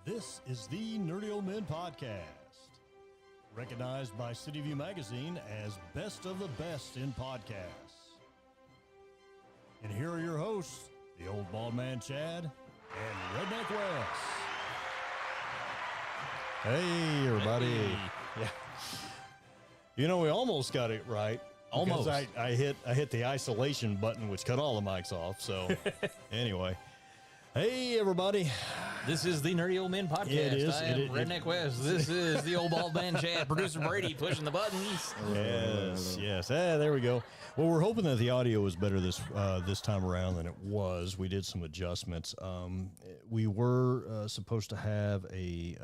This is the Nerdy Old Men Podcast, recognized by City View Magazine as best of the best in podcasts. And here are your hosts, the Old Bald Man Chad and Redneck Wes. Hey, everybody. Hey. Yeah. You know, we almost got it right. Almost. I hit the isolation button, which cut all the mics off. So anyway, hey, everybody. This is the Nerdy Old Men Podcast. It is. I am Redneck West. This is the Old Bald Man Chad. Producer Brady pushing the buttons. Yes. There we go. Well, we're hoping that the audio was better this time around than it was. We did some adjustments. We were supposed to have a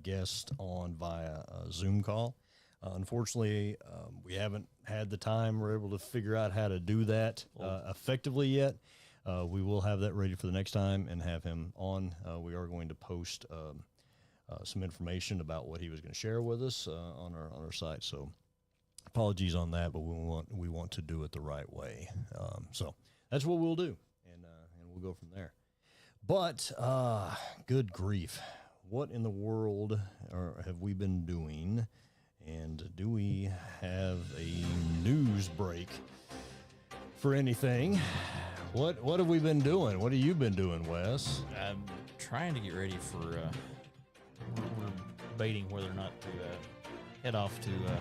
guest on via a Zoom call. Unfortunately, we haven't had the time. We're able to figure out how to do that effectively yet. We will have that ready for the next time and have him on. We are going to post some information about what he was going to share with us on our site. So apologies on that, but we want to do it the right way. So that's what we'll do, and we'll go from there. But good grief, what in the world have we been doing? And do we have a news break for anything? What have we been doing? What have you been doing, Wes? I'm trying to get ready for, we're debating whether or not to head off to a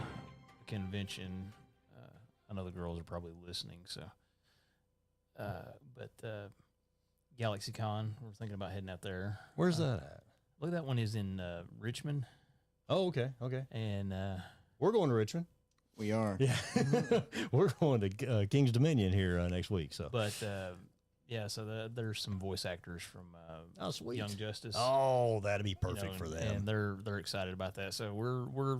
convention. I know the girls are probably listening, so. But GalaxyCon, we're thinking about heading out there. Where's that at? Look, that one is in Richmond. Oh, okay. And We're going to Richmond. We are. Yeah. We're going to King's Dominion here next week. So, But yeah, so there's some voice actors from sweet. Young Justice. Oh, that'd be perfect for them. And they're excited about that. So we're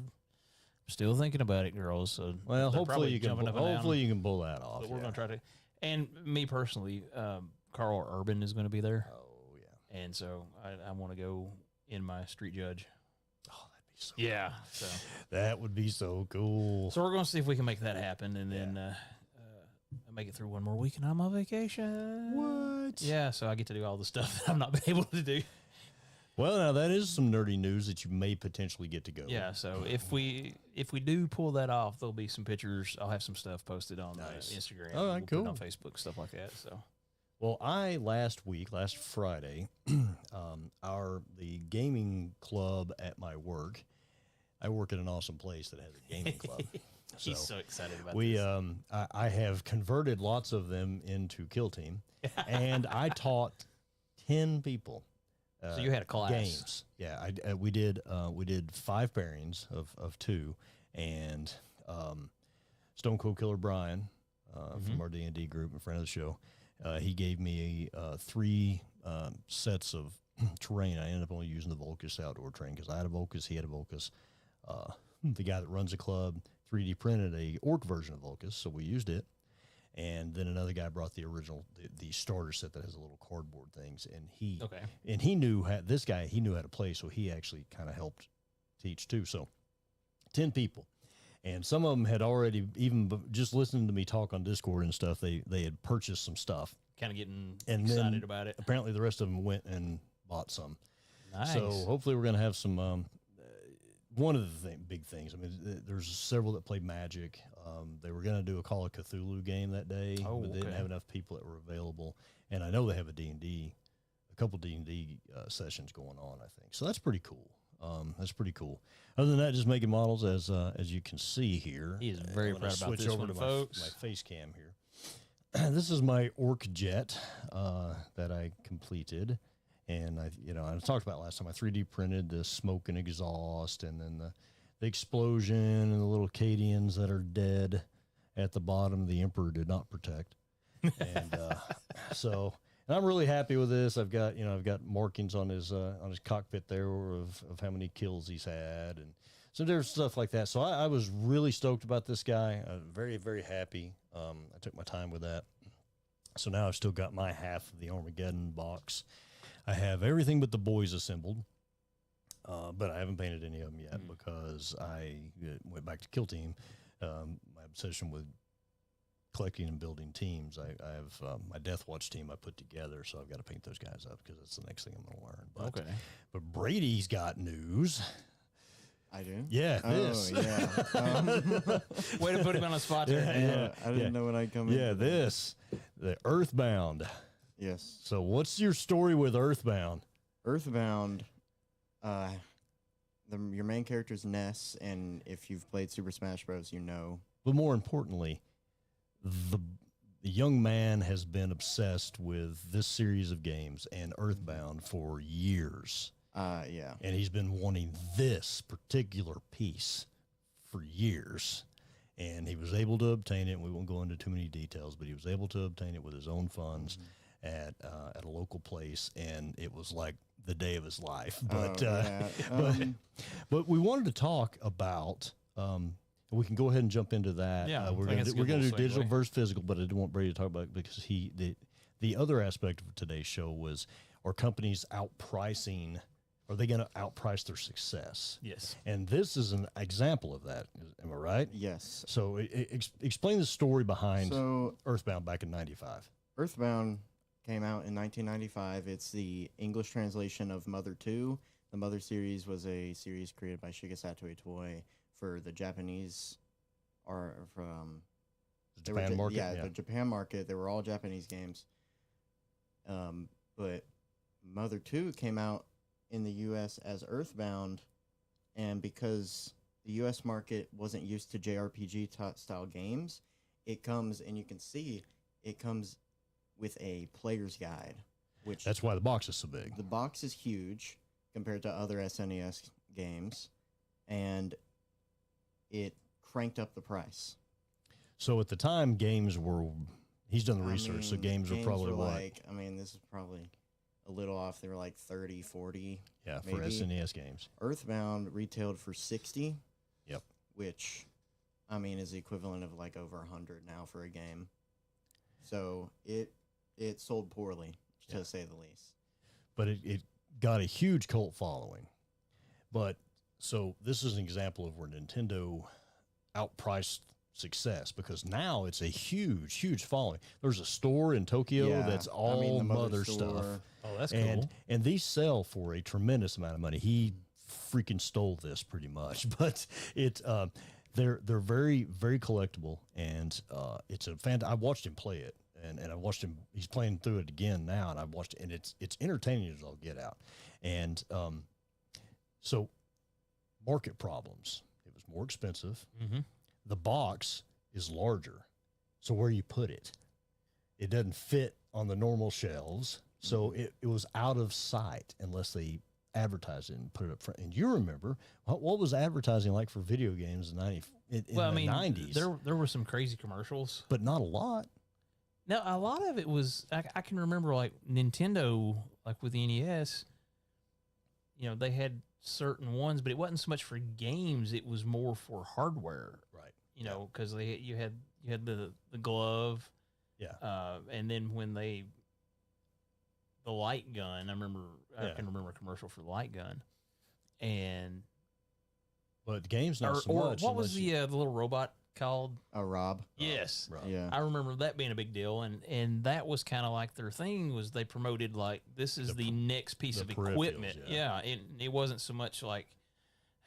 still thinking about it, girls. So Well, they're hopefully probably you can. jumping up and down. Hopefully you can pull that off. But we're gonna try to. And me personally, Carl Urban is going to be there, Oh yeah. and so I want to go in my street judge. Oh, that'd be so. Yeah. So That would be so cool. we're going to see if we can make that happen, and then make it through one more week, and I'm on vacation. What? Yeah, so I get to do all the stuff that I'm not been able to do. Well, now that is some nerdy news that you may potentially get to go. Yeah, so if we do pull that off, there'll be some pictures. I'll have some stuff posted on Nice. Instagram. All right, We'll cool. put it on Facebook, stuff like that. So Well, last Friday, the gaming club at my work. I work at an awesome place that has a gaming club. he's so excited about We, this. I have converted lots of them into Kill Team, and I taught 10 people. So you had a class. Games. Yeah, we did 5 pairings of 2, and Stone Cold Killer Brian from our D&D group, a friend of the show, he gave me 3 sets of terrain. I ended up only using the Volcus outdoor terrain because I had a Volcus, he had a Volcus. The guy that runs the club 3D printed a orc version of Volcus, so we used it. And then another guy brought the original, the starter set that has a little cardboard things, and he knew how to play, so he actually kind of helped teach too. So 10 people, and some of them had already, even just listening to me talk on Discord and stuff, they had purchased some stuff, Kind of getting and excited then about it. Apparently, the rest of them went and bought some. Nice. So hopefully, we're going to have some. One of the big things. I mean, there's several that play Magic. They were going to do a Call of Cthulhu game that day, but they didn't have enough people that were available. And I know they have a couple D&D sessions going on, I think. So that's pretty cool. Other than that, just making models as you can see here. He is very I'm gonna proud about switch this over one, to folks. my face cam here. This is my Orc Jet that I completed. And I talked about last time, I 3D printed the smoke and exhaust, and then the explosion and the little Cadians that are dead at the bottom. The Emperor did not protect. And and I'm really happy with this. I've got markings on his cockpit there of how many kills he's had, and so there's stuff like that. So I was really stoked about this guy. Very, very happy. I took my time with that. So now I've still got my half of the Armageddon box. I have everything but the boys assembled, but I haven't painted any of them yet because I went back to Kill Team. My obsession with collecting and building teams. I have my Death Watch team I put together, so I've got to paint those guys up because that's the next thing I'm going to learn. But, but Brady's got news. I do? Yeah, this. Oh, yeah. Way to put him on the spot there. Yeah, I didn't know when I'd come in. Yeah, the Earthbound. Yes. So what's your story with Earthbound? Earthbound, your main character is Ness, and if you've played Super Smash Bros., you know. But more importantly, the young man has been obsessed with this series of games and Earthbound for years. Yeah. And he's been wanting this particular piece for years. And he was able to obtain it. We won't go into too many details, but he was able to obtain it with his own funds at a local place. And it was like the day of his life. But, but we wanted to talk about, we can go ahead and jump into that. Yeah, we're going to do digital versus physical, but I didn't want Brady to talk about it because the other aspect of today's show was, are companies outpricing? Are they going to outprice their success? Yes. And this is an example of that. Am I right? Yes. So explain the story behind So Earthbound back in '95. Earthbound came out in 1995. It's the English translation of Mother 2. The Mother series was a series created by Shiga Satoe Toei for the Japanese, or from The Japan market? Yeah, the Japan market. They were all Japanese games. But Mother 2 came out in the U.S. as Earthbound, and because the U.S. market wasn't used to JRPG style games, it comes, and you can see, it comes with a player's guide, which That's why the box is so big. the box is huge compared to other SNES games, and it cranked up the price. So at the time, games were, he's done the research, so games were probably what? like, this is probably a little off. They were like 30, 40. Yeah, for maybe. SNES games. Earthbound retailed for 60. Yep. Which, is the equivalent of like over 100 now for a game. So it sold poorly, to say the least. But it got a huge cult following. But so this is an example of where Nintendo outpriced success, because now it's a huge, huge following. There's a store in Tokyo that's all the Mother stuff. Oh, that's cool. And these sell for a tremendous amount of money. He freaking stole this pretty much, but they're very, very collectible, and it's a fan. I watched him play it, and I watched him. He's playing through it again now, and I watched it, and it's entertaining as all get out. And so market problems. It was more expensive. Mm-hmm. The box is larger, so where you put it, it doesn't fit on the normal shelves. So it was out of sight unless they advertised it and put it up front. And you remember what was advertising like for video games in the 90s? There were some crazy commercials, but not a lot. No, a lot of it was. I can remember like Nintendo, like with the NES. They had certain ones, but it wasn't so much for games. It was more for hardware, right? Because you had the glove, and then when the light gun. I can remember a commercial for the light gun, but games not so or much. What was the little robot called? A Rob. Yes, Rob. Yeah. I remember that being a big deal, and that was kind of like their thing. Was they promoted like this is the next piece of equipment? Yeah. It wasn't so much like,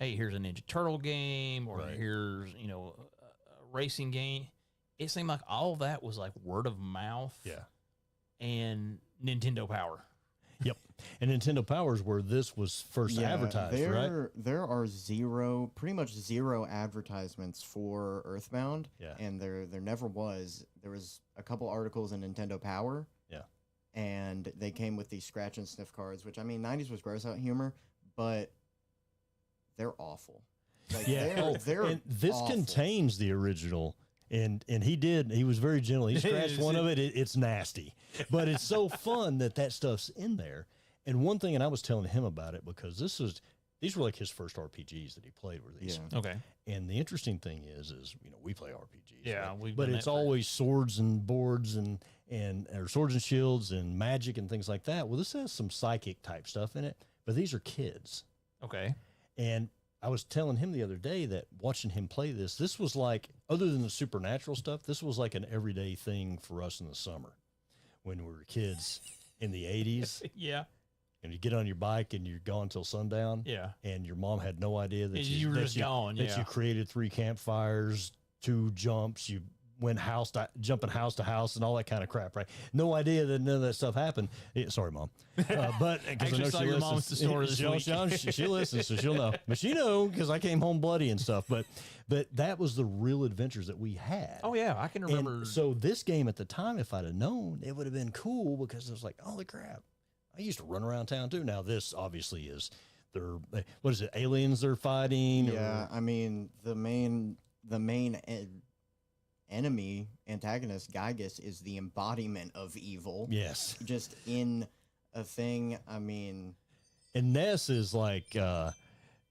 hey, here's a Ninja Turtle game, or here's a racing game. It seemed like all of that was like word of mouth. Yeah. And Nintendo Power. Yep. And Nintendo Power is where this was first advertised, right? There are pretty much zero advertisements for Earthbound. Yeah. And there never was. There was a couple articles in Nintendo Power. Yeah. And they came with these scratch and sniff cards, which 90s was gross out humor, but they're awful. Like, they're and this awful. contains the original. And he was very gentle. He scratched one of it. It's nasty, but it's so fun that stuff's in there. And one thing, and I was telling him about it because these were like his first RPGs that he played were these. Yeah. Okay. And the interesting thing is we play RPGs. Yeah, right? But it's always swords and boards and or swords and shields and magic and things like that. Well, this has some psychic type stuff in it, but these are kids. Okay. And I was telling him the other day that watching him play this was like, other than the supernatural stuff, this was like an everyday thing for us in the summer when we were kids in the 80s. Yeah. And you get on your bike and you're gone till sundown. Yeah. And your mom had no idea that You were just gone. that you created 3 campfires, 2 jumps, you went jumping house to house and all that kind of crap, right? No idea that none of that stuff happened. Yeah, sorry, Mom. But because I know saw she your listens. mom at the store this week. She listens, so she'll know. But she know because I came home bloody and stuff. But that was the real adventures that we had. Oh yeah, I can remember. And so this game at the time, if I'd have known, it would have been cool because it was like, holy crap. I used to run around town too. Now this obviously is what is it? Aliens they're fighting? Yeah, I mean the main enemy antagonist Gygus is the embodiment of evil. Yes. Just in a thing. I mean, and Ness is like, how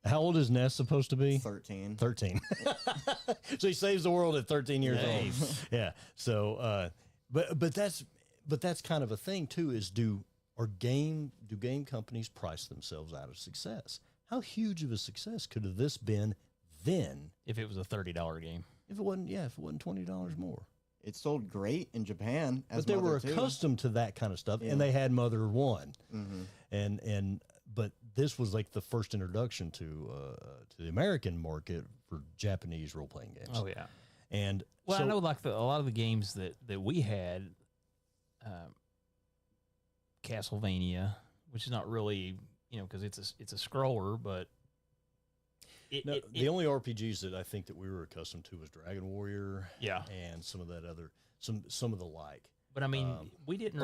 old is Ness supposed to be? 13. 13. So he saves the world at 13 years old. Nice. Yeah. So, but that's kind of a thing too. Is do game companies price themselves out of success? How huge of a success could have this been then if it was a $30 game. if it wasn't $20 more? It sold great in Japan, But they were accustomed to that kind of stuff, and they had Mother 1, but this was like the first introduction to the American market for Japanese role playing games. Oh yeah. And Well, so, I know like a lot of the games that we had, Castlevania, which is not really, because it's a scroller, but the only RPGs that I think that we were accustomed to was Dragon Warrior, Yeah. and some of that other some of the like. But I mean, we didn't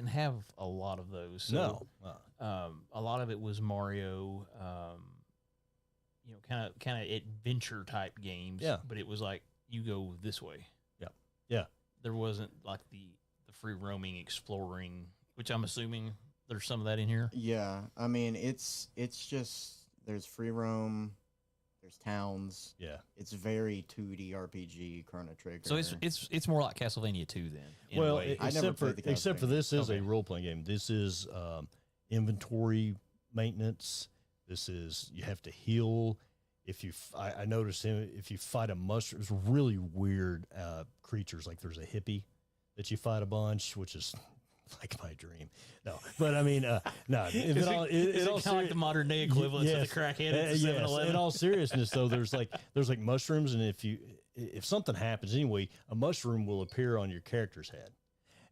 have a lot of those. So, No, a lot of it was Mario, kind of adventure type games. Yeah. But it was like you go this way. yeah. There wasn't like the free roaming exploring, which I'm assuming there's some of that in here. Yeah, I mean it's just there's free roam, there's towns. Yeah. It's very 2D RPG Chrono Trigger. So it's more like Castlevania 2 then. In a Well, way. I never except for played the except for Castlevania. this is Okay. a role playing game. This is inventory maintenance. This is you have to heal. I noticed him if you fight a mushroom, it's really weird creatures. Like there's a hippie that you fight a bunch, which is like my dream. No, but I mean, no. Is it kind of like the modern day equivalent to the crackhead at the 7-Eleven? In all seriousness, though, there's like mushrooms, and if something happens anyway, a mushroom will appear on your character's head,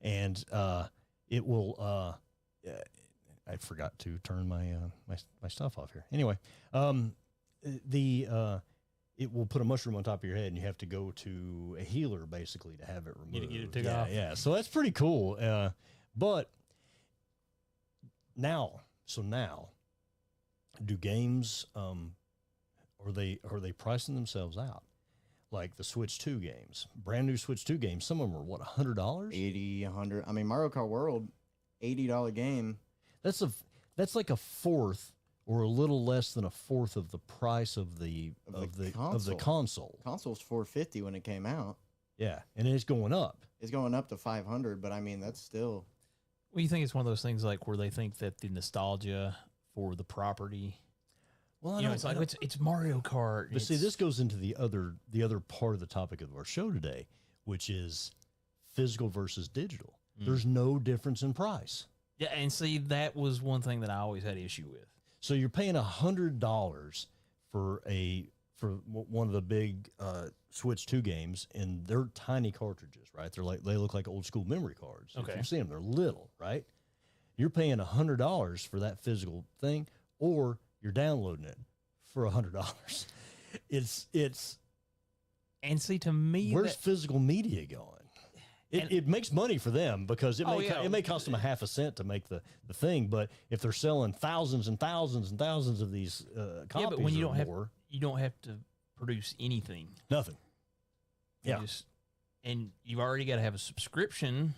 and it will. I forgot to turn my stuff off here. Anyway, it will put a mushroom on top of your head, and you have to go to a healer basically to have it removed. to get it took off. Yeah. So that's pretty cool. But now, do games are they pricing themselves out? Like the Switch 2 games, brand new Switch 2 games. Some of them are what, $100? 80, 100. I mean, Mario Kart World, $80 game. That's like a fourth or a little less than a fourth of the price of the console. Console's $450 when it came out. Yeah, and it's going up. It's going up to $500, but I mean that's still. Well, you think it's one of those things like where they think that the nostalgia for the property, Well, it's like it's Mario Kart. But see, this goes into the other part of the topic of our show today, which is physical versus digital. There's no difference in price. Yeah, and see, that was one thing that I always had issue with. So you're paying $100 for one of the big Switch 2 games, and they're tiny cartridges, right? They look like old school memory cards. Okay. If you've seen them, they're little, right? You're paying $100 for that physical thing, or you're downloading it for $100. It's And see, to me, where's physical media going? It makes money for them because it may cost them a half a cent to make the thing, but if they're selling thousands and thousands and thousands of these copies, but when you or you don't have to produce anything. nothing. You and you've already got to have a subscription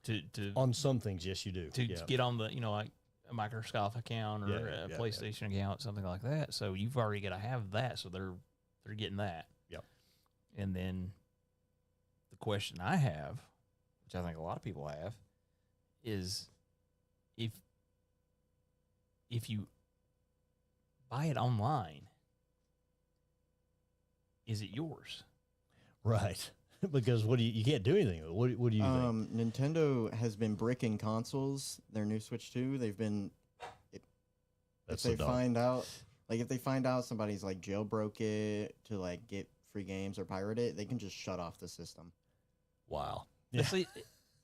to On some things, yes, you do. to get on the like a Microsoft account or a yeah. PlayStation account, something like that. So you've already got to have that. So they're getting that. Yep. And then the question I have, which I think a lot of people have, is if you buy it online, is it yours? Right. Because you can't do anything. What do you think? Nintendo has been bricking consoles. Their new Switch 2, they've been. That's if so they dumb. find out, if they find out somebody's like jailbroke it to like get free games or pirate it, they can just shut off the system. Wow. But see,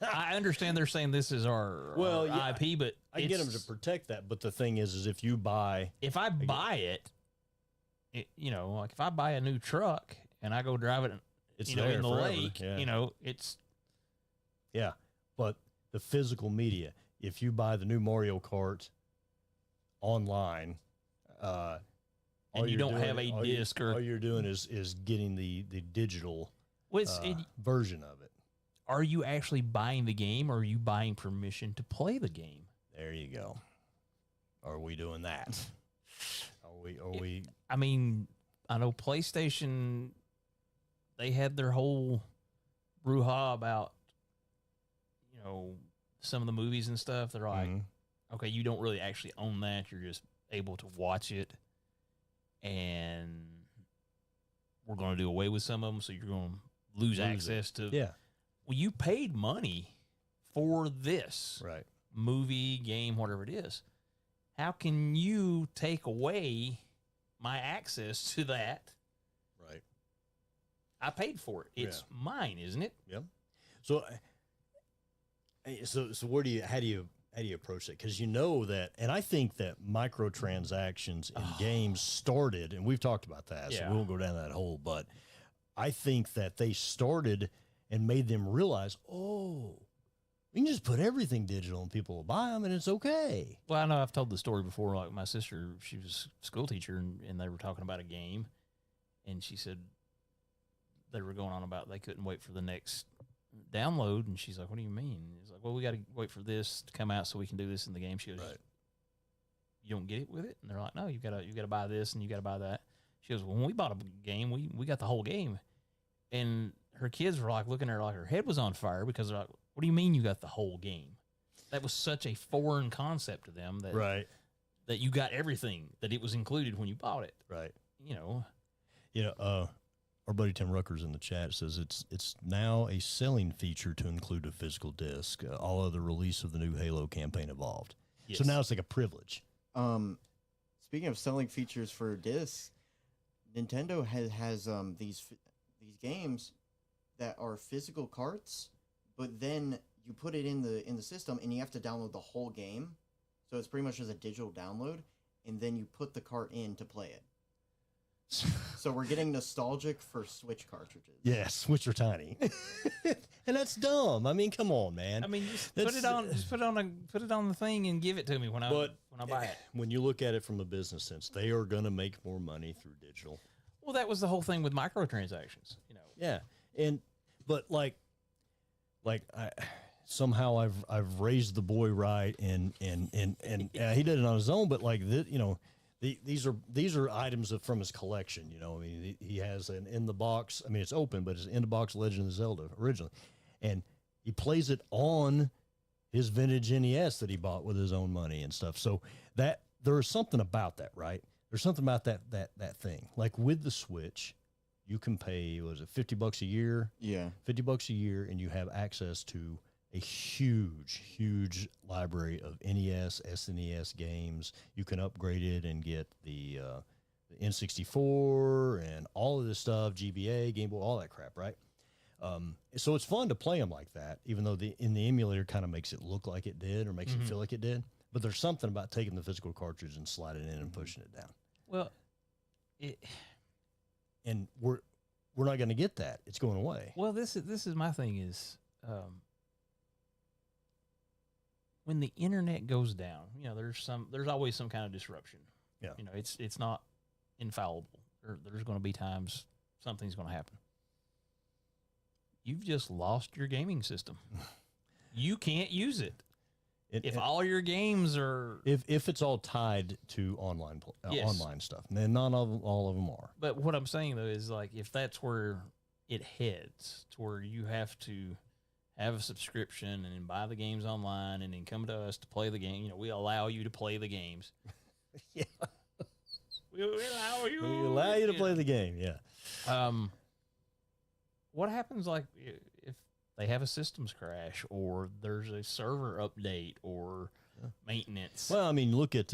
I understand they're saying this is our IP, but I get them to protect that, but the thing is if you buy, if I buy it, like if I buy a new truck and I go drive it, it's in there the forever. lake, Yeah. it's But the physical media, if you buy the new Mario Kart online, and you don't have a disc or all you're doing is getting the digital what's version of it. are you actually buying the game, or are you buying permission to play the game? There you go. Are we doing that? Are we? I mean, I know PlayStation, they had their whole brouhaha about, some of the movies and stuff. They're like, Mhm. okay, you don't really actually own that. You're just able to watch it. And we're going to do away with some of them. So you're going to lose access to. Yeah. Well, you paid money for this Right. movie, game, whatever it is. How can you take away my access to that? Right. I paid for it. It's mine, isn't it? Yep. So how do you approach that? Because that, and I think that microtransactions in games started, and we've talked about that, so we won't go down that hole. But I think that they started and made them realize, we can just put everything digital and people will buy them, and it's okay. Well, I know I've told the story before. Like my sister, she was a school teacher, and they were talking about a game, and she said they were going on about they couldn't wait for the next download, and she's like, "What do you mean?" He's like, "Well, we got to wait for this to come out so we can do this in the game." She goes, Right. "You don't get it with it?" And they're like, "No, you gotta buy this and you gotta buy that." She goes, "Well, when we bought a game, we got the whole game," and her kids were like looking at her like her head was on fire because they're like, "What do you mean you got the whole game?" That was such a foreign concept to them that Right. that you got everything, that it was included when you bought it. Right. Our buddy Tim Rucker's in the chat says it's now a selling feature to include a physical disc. All other release of the new Halo campaign evolved. Yes. So now it's like a privilege. Speaking of selling features for discs, Nintendo has these games that are physical carts, but then you put it in the system and you have to download the whole game. So it's pretty much just a digital download, and then you put the cart in to play it. So we're getting nostalgic for Switch cartridges. Yes, which are tiny, and that's dumb. I mean, come on, man. I mean, put it on the thing and give it to me when I buy it. When you look at it from a business sense, they are going to make more money through digital. Well, that was the whole thing with microtransactions. Yeah, but somehow I've raised the boy right, and he did it on his own. But these are items from his collection. I mean, he has an in the box. I mean, it's open, but it's in the box Legend of Zelda originally, and he plays it on his vintage NES that he bought with his own money and stuff. So that there is something about that, right? There's something about that thing. Like with the Switch, you can pay $50 a year? Yeah, $50 a year, and you have access to a huge library of NES, SNES games. You can upgrade it and get the N64 and all of this stuff, GBA, Game Boy, all that crap, right? So it's fun to play them like that, even though the emulator kind of makes it look like it did or makes it feel like it did. But there's something about taking the physical cartridge and sliding it in and pushing it down. Well, And we're not going to get that. It's going away. well, this is my thing is when the internet goes down, there's always some kind of disruption. Yeah. It's not infallible. There's going to be times something's going to happen. You've just lost your gaming system. You can't use it. If all your games are, if it's all tied to online Yes. online stuff, then not all of them are. but what I'm saying though is like if that's where it heads to where you have to have a subscription and then buy the games online and then come to us to play the game. We allow you to play the games. Yeah. We allow you to play the game. Yeah. What happens like if they have a systems crash or there's a server update or maintenance? Well, I mean, look at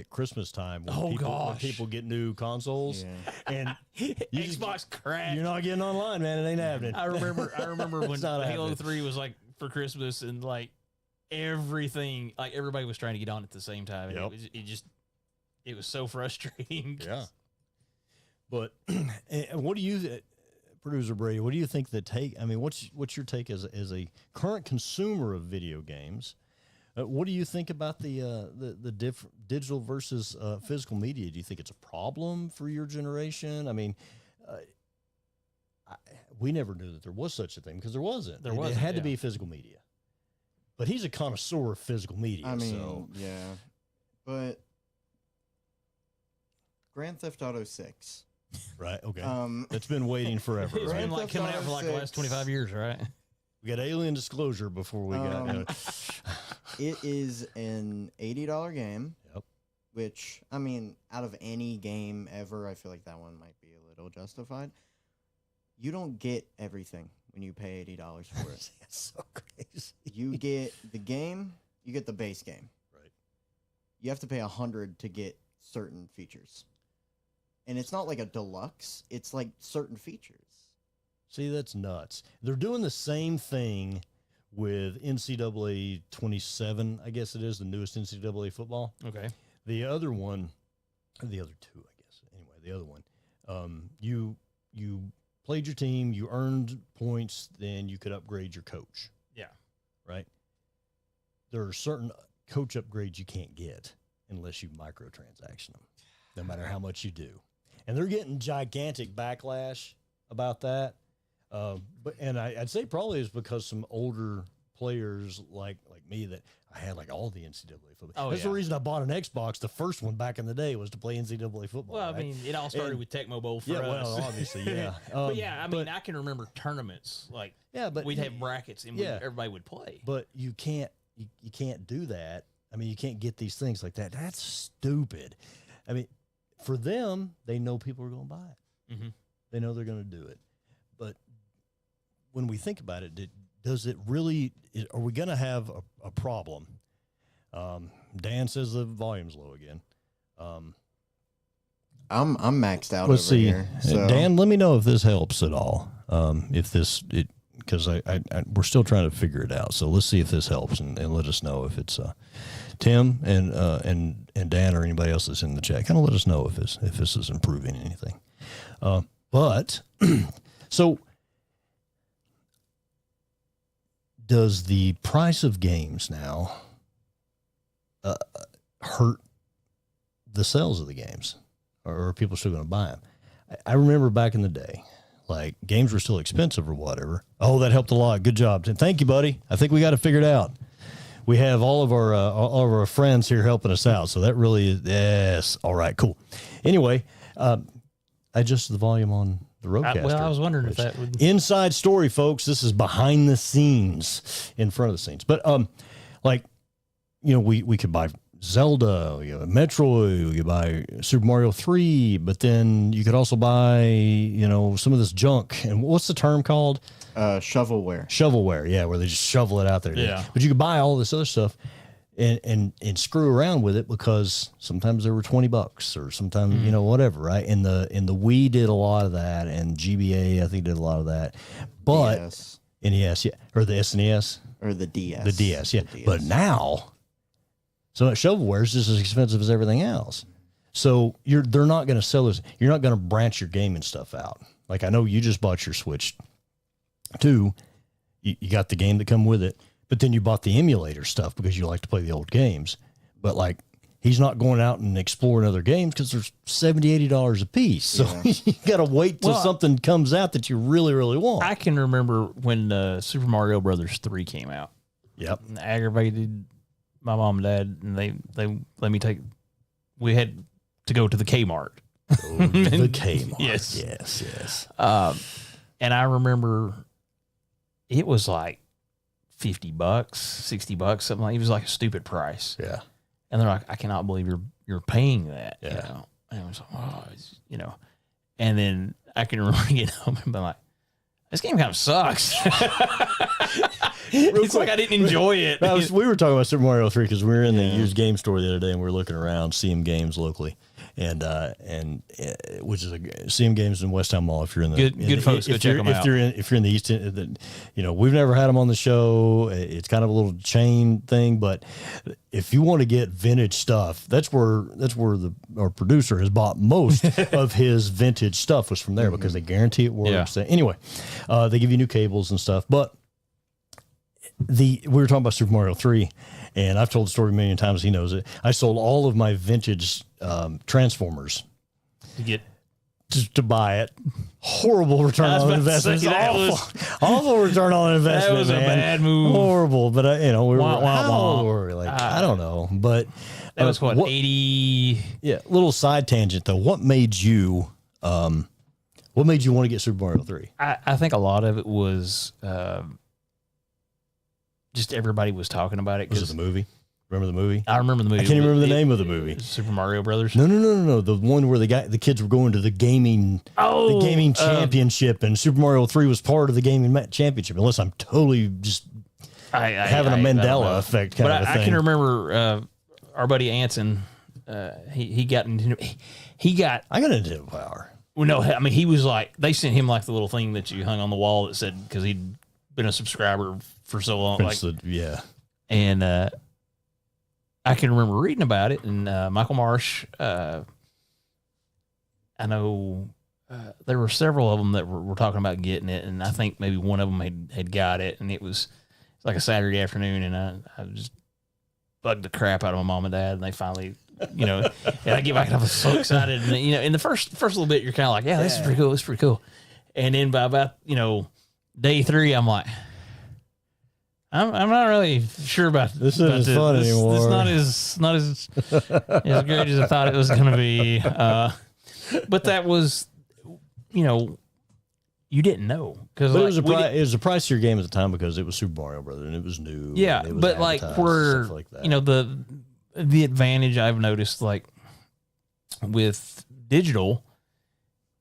Christmas time when, when people get new consoles, and Xbox crash. You're not getting online, man. It ain't happening. I remember when Halo happening. 3 was like for Christmas, and like everything, like everybody was trying to get on at the same time. And it was so frustrating. Yeah. But what do you, producer Brady? What do you think the take? I mean, what's your take as a current consumer of video games? What do you think about the different digital versus physical media? Do you think it's a problem for your generation? I mean, we never knew that there was such a thing because there wasn't. It had to be physical media. But he's a connoisseur of physical media. I mean, but Grand Theft Auto 6. Right. Okay. It's been waiting forever. It's right? been like coming out for like the last 25 years, right? We got Alien Disclosure before we got. It is an $80 game. Yep. Which, I mean, out of any game ever, I feel like that one might be a little justified. You don't get everything when you pay $80 for it. That's so crazy. You get the game, you get the base game. Right. You have to pay $100 to get certain features. And it's not like a deluxe, it's like certain features. See, that's nuts. They're doing the same thing with NCAA 27, I guess it is, the newest NCAA football. Okay. The other one, the other two, I guess. Anyway, the other one, you played your team, you earned points, then you could upgrade your coach. Yeah. Right? There are certain coach upgrades you can't get unless you microtransaction them, no matter how much you do. And they're getting gigantic backlash about that. I'd say probably it's because some older players like me that I had like all the NCAA football. That's the reason I bought an Xbox. The first one back in the day was to play NCAA football. Well, right? I mean, it all started with Tecmo Bowl for us. Well, obviously, yeah. But yeah, I mean, I can remember tournaments like but we'd have brackets and everybody would play. But you can't do that. I mean, you can't get these things like that. That's stupid. I mean, for them, they know people are going to buy it. Mm-hmm. They know they're going to do it. But when we think about it, does it really? Are we going to have a problem? Dan says the volume's low again. I'm maxed out. Let's see, here, so. Dan. Let me know if this helps at all. Because we're still trying to figure it out. So let's see if this helps, and let us know if it's Tim and Dan or anybody else that's in the chat. Kind of let us know if this is improving anything. But so. Does the price of games now hurt the sales of the games, or are people still going to buy them? I remember back in the day, like games were still expensive or whatever. Oh, that helped a lot. Good job, Tim. Thank you, buddy. I think we got it figured out. We have all of our friends here helping us out, so that really is yes. All right, cool. Anyway, I adjusted the volume on the Rodecaster. Well, I was wondering if that would... Inside story, folks. This is behind the scenes, in front of the scenes. But, we could buy Zelda, Metroid, we could buy Super Mario 3, but then you could also buy, some of this junk. And what's the term called? Shovelware. Shovelware, yeah, where they just shovel it out there. Yeah. But you could buy all this other stuff and screw around with it because sometimes they were $20 or sometimes, whatever, right? And the Wii did a lot of that, and GBA, I think, did a lot of that. But NES, yeah, or the SNES. Or the DS. The DS, yeah. The DS. But now, so that shovelware is just as expensive as everything else. So they're not going to sell this. You're not going to branch your gaming stuff out. Like I know you just bought your Switch 2. You got the game that come with it. But then you bought the emulator stuff because you like to play the old games. But like, he's not going out and exploring other games because they're $70, $80 a piece. So you got to wait till something comes out that you really, really want. I can remember when Super Mario Brothers 3 came out. Yep. And aggravated my mom and dad, and they let me we had to go to the Kmart. The Kmart. Yes. And I remember it was like $50, $60, something like. It was like a stupid price. Yeah. And they're like, I cannot believe you're paying that. Yeah. And I was like, oh, and then I can remember getting home and being like, this game kind of sucks. It's like I didn't enjoy it. We were talking about Super Mario 3 because we were in the used game store the other day and we were looking around, CM Games locally, and which is CM Games in West Town Mall. If you're in the good folks, go check them out. If you're in the East End, we've never had them on the show. It's kind of a little chain thing, but if you want to get vintage stuff, that's where our producer has bought most of his vintage stuff was from there because they guarantee it works. Yeah. Anyway, they give you new cables and stuff, but. We were talking about Super Mario 3, and I've told the story a million times. He knows it. I sold all of my vintage Transformers to buy it. Horrible return on investment. Awful return on investment. That was man. a bad move. Horrible, but we were How old were we? Like I don't know, but that was what 80. Yeah, little side tangent though. What made you want to get Super Mario 3? I think a lot of it was. Just everybody was talking about it. Was it the movie? Remember the movie? I remember the movie. I can't remember the name of the movie. Super Mario Brothers. No. The one where the kids were going to the gaming championship, and Super Mario 3 was part of the gaming championship. Unless I'm totally just having a Mandela effect kind of a thing. I can remember our buddy Anson. He got into. I got into Power. Well, no, I mean he was like they sent him like the little thing that you hung on the wall that said because he'd been a subscriber for so long, and I can remember reading about it. And Michael Marsh, I know there were several of them that were talking about getting it, and I think maybe one of them had got it, and it was like a Saturday afternoon, and I just bugged the crap out of my mom and dad, and they finally. And I get back and I was so excited. And in the first little bit, you're kind of like, yeah, this is pretty cool. This is pretty cool. And then by about, day 3, I'm like, I'm not really sure about this. Isn't as fun anymore. It's not as great as I thought it was going to be. But that was, you didn't know because it was a pricier game at the time because it was Super Mario Brothers and it was new. Yeah, it was but like where like that. The advantage I've noticed like with digital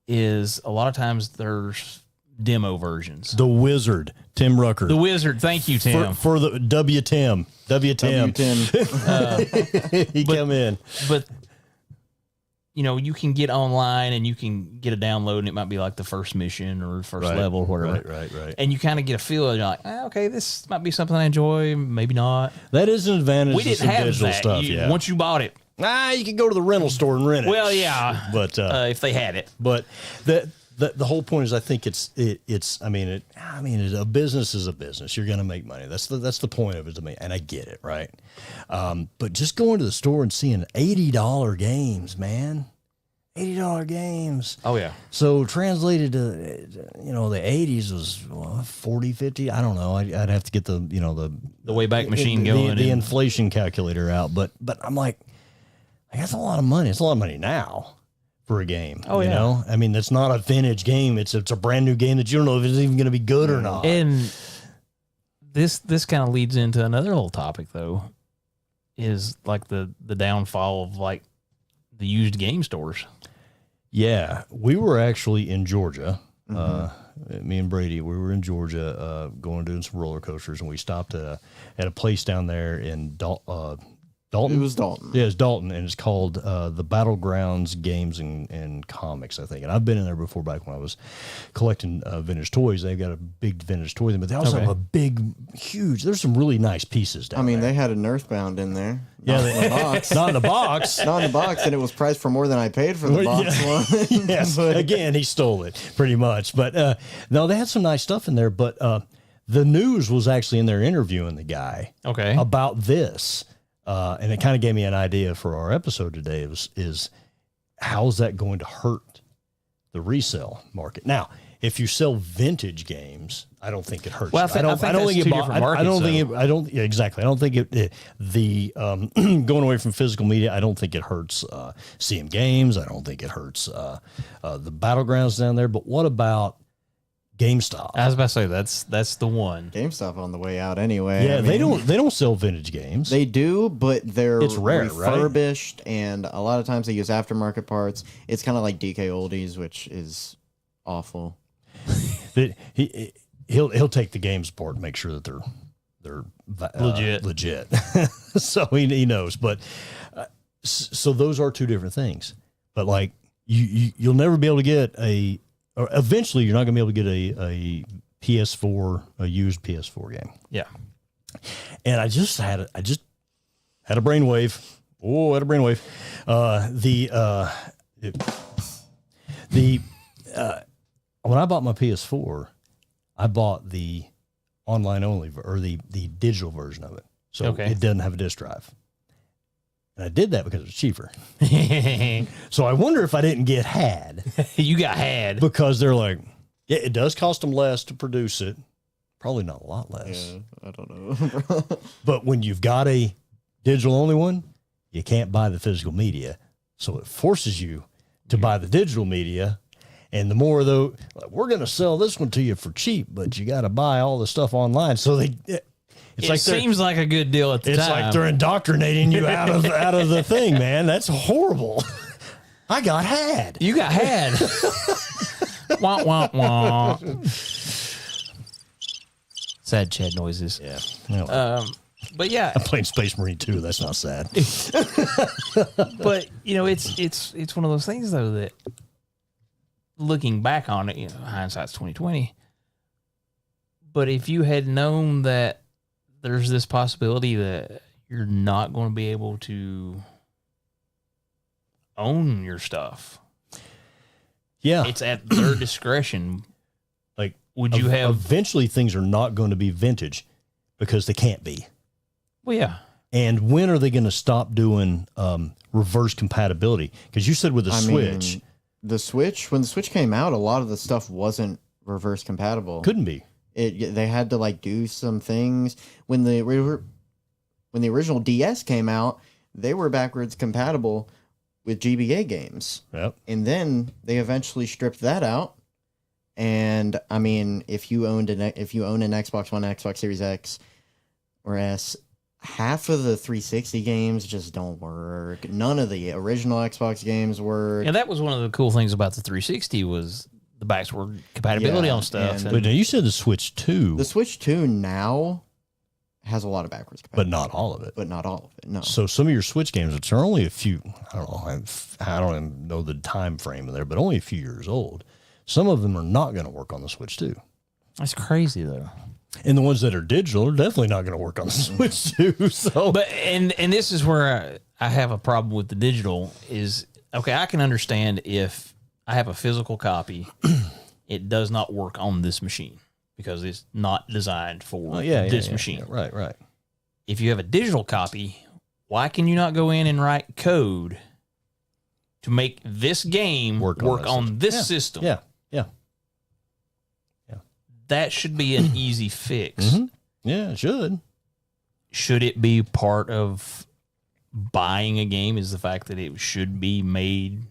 is a lot of times there's demo versions. The Wizard, Tim Rucker. The Wizard, thank you, Tim. For the W-Tim. He come in. But, you can get online and you can get a download and it might be like the first mission or first level or whatever. Right. And you kind of get a feel. You're like, okay, this might be something I enjoy, maybe not. That is an advantage we didn't of some have digital that. stuff, Once you bought it. You can go to the rental store and rent it. Well, yeah. But if they had it. But the whole point is I think a business is a business. You're going to make money. That's the point of it to me. And I get it, right? But just going to the store and seeing $80 games, man. $80 games. Oh, yeah. So translated to, the 80s was 40, 50. I don't know. I'd have to get the Wayback Machine going. The inflation calculator out. But I'm like, that's a lot of money. It's a lot of money now for a game. Oh, you know? I mean, it's not a vintage game. It's a brand new game that you don't know if it's even going to be good or not. And this kind of leads into another little topic, though, is like the downfall of like the used game stores. Yeah, we were actually in Georgia. Me and Brady, we were in Georgia, doing some roller coasters, and we stopped at a place down there in Dalton. It was Dalton. Yeah, it's Dalton, and it's called the Battlegrounds Games and Comics, I think. And I've been in there before, back when I was collecting vintage toys. They've got a big vintage toy, but they also have a big, huge. There's some really nice pieces down there. They had an Earthbound in there. Not in the box. Not in the box. Not in the box, and it was priced for more than I paid for the box one. Yes, again, he stole it pretty much. But no, they had some nice stuff in there. But the news was actually in there interviewing the guy about this. And it kind of gave me an idea for our episode today is how's that going to hurt the resale market? Now, if you sell vintage games, I don't think it hurts. Well, I don't think exactly. I don't think going away from physical media, I don't think it hurts CM Games. I don't think it hurts the Battlegrounds down there. But what about GameStop. I was about to say that's the one. GameStop on the way out anyway. Yeah, I they mean, don't sell vintage games. They do, but they're It's rare, right? refurbished, and a lot of times they use aftermarket parts. It's kind of like DK Oldies, which is awful. He'll take the games apart and make sure that they're Legit. legit. So he knows. But so those are two different things. But like you'll never be able to get or eventually you're not going to be able to get a PS4, a used PS4 game. Yeah. And I just had a brainwave. Oh, I had a brainwave. When I bought my PS4, I bought the online only or the digital version of it. So Okay. it doesn't have a disc drive. And I did that because it was cheaper. So I wonder if I didn't get had You got had. because they're like, yeah, it does cost them less to produce it. Probably not a lot less. I don't know. But when you've got a digital only one, you can't buy the physical media. So it forces you to buy the digital media. And the more though, like, we're going to sell this one to you for cheap, but you got to buy all the stuff online. So It seems like a good deal at the it's time. like they're indoctrinating you out of the thing, man. That's horrible. I got had. You got had. Wah, wah, wah. Sad Chad noises. Yeah. Well, But yeah, I'm playing Space Marine 2. That's not sad. but it's one of those things though that looking back on it, hindsight's 2020. But if you had known that there's this possibility that you're not going to be able to own your stuff, Yeah. it's at their discretion. Like, Would you have? eventually things are not going to be vintage because they can't be. Well, yeah. And when are they going to stop doing reverse compatibility? Because you said with the Switch, mean, when the Switch came out, a lot of the stuff wasn't reverse compatible. couldn't be. They had to like do some things when the original DS came out. They were backwards compatible with GBA games, Yep. and then they eventually stripped that out. And I mean, if you own an Xbox One, Xbox Series X or S, half of the 360 games just don't work. None of the original Xbox games work. And that was one of the cool things about the 360 was the backward compatibility Yeah, on stuff. and- But now you said the Switch 2, The Switch 2 now has a lot of backwards but compatibility, not all of it. but not all of it. No. So some of your Switch games, which are only a few, I don't even know the time frame in there, but only a few years old. Some of them are not going to work on the Switch 2. That's crazy though. And the ones that are digital are definitely not going to work on the Switch 2. So, But and this is where I have a problem with the digital is okay. I can understand if I have a physical copy, it does not work on this machine because it's not designed for this machine. yeah, right. If you have a digital copy, why can you not go in and write code to make this game work on this system? Yeah. That should be an easy fix. Mm-hmm. Yeah, it should. Should it be part of buying a game is the fact that it should be made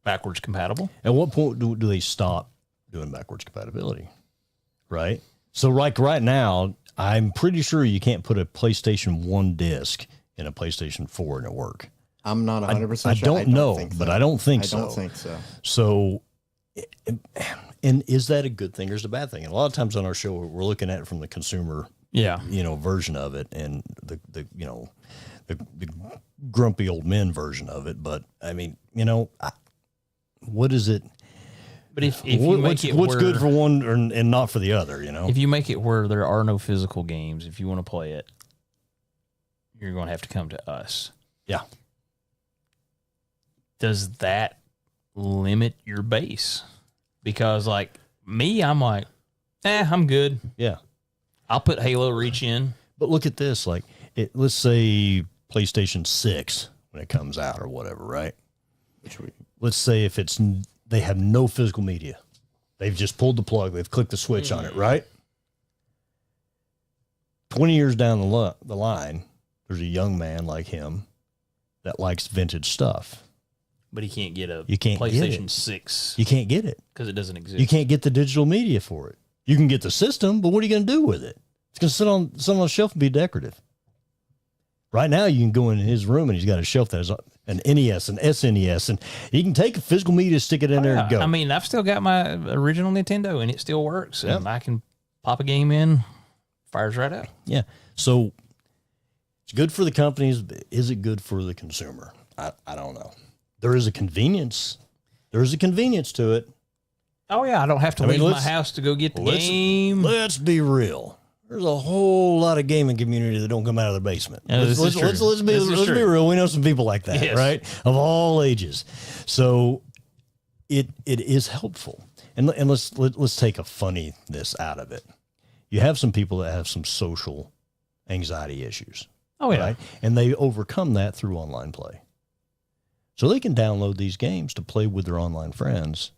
backwards compatible? At what point do they stop doing backwards compatibility? Right? So like right now, I'm pretty sure you can't put a PlayStation 1 disc in a PlayStation 4 and it work. I'm not 100% I sure. don't know, think but so. I don't think I so. don't think so. So, and is that a good thing or is it a bad thing? And a lot of times on our show, we're looking at it from the consumer, Yeah. version of it and the grumpy old men version of it. But I mean, what is it? But if you make it what's where, good for one and not for the other, if you make it where there are no physical games, if you want to play it, you're going to have to come to us. Yeah. Does that limit your base? Because like me, I'm like, I'm good. Yeah. I'll put Halo Reach in. But look at this, like let's say PlayStation 6 when it comes out or whatever, right? Let's say if they have no physical media. They've just pulled the plug. They've clicked the switch on it, right? 20 years down the line, there's a young man like him that likes vintage stuff. But he can't get a You can't get PlayStation it. 6 You can't get it. because it doesn't exist. You can't get the digital media for it. You can get the system, but what are you going to do with it? It's going to sit on a shelf and be decorative. Right now, you can go in his room and he's got a shelf that has an NES, an SNES, and you can take a physical media, stick it in there, and go. I mean, I've still got my original Nintendo, and it still works. Yep. And I can pop a game in, fires right up. Yeah. So it's good for the companies. But is it good for the consumer? I don't know. There is a convenience. There is a convenience to it. Oh yeah, I don't have to leave my house to go get the game. Let's be real. There's a whole lot of gaming community that don't come out of their basement. Let's be real. We know some people like that, Yes. right? Of all ages. So it is helpful. And let's take a funniness out of it. You have some people that have some social anxiety issues. Oh yeah. Right? And they overcome that through online play. So they can download these games to play with their online friends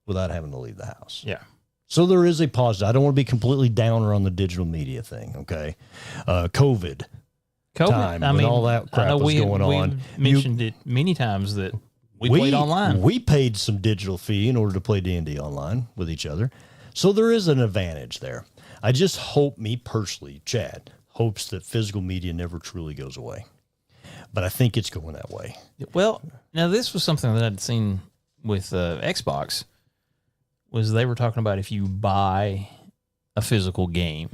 without having to leave the house. Yeah. So there is a positive. I don't want to be completely downer on the digital media thing, okay? COVID time, when all that crap was going on. We've mentioned it many times that we played online. We paid some digital fee in order to play D&D online with each other. So there is an advantage there. I just hope, me personally, Chad, hopes that physical media never truly goes away. But I think it's going that way. Well, now this was something that I'd seen with Xbox, was they were talking about if you buy a physical game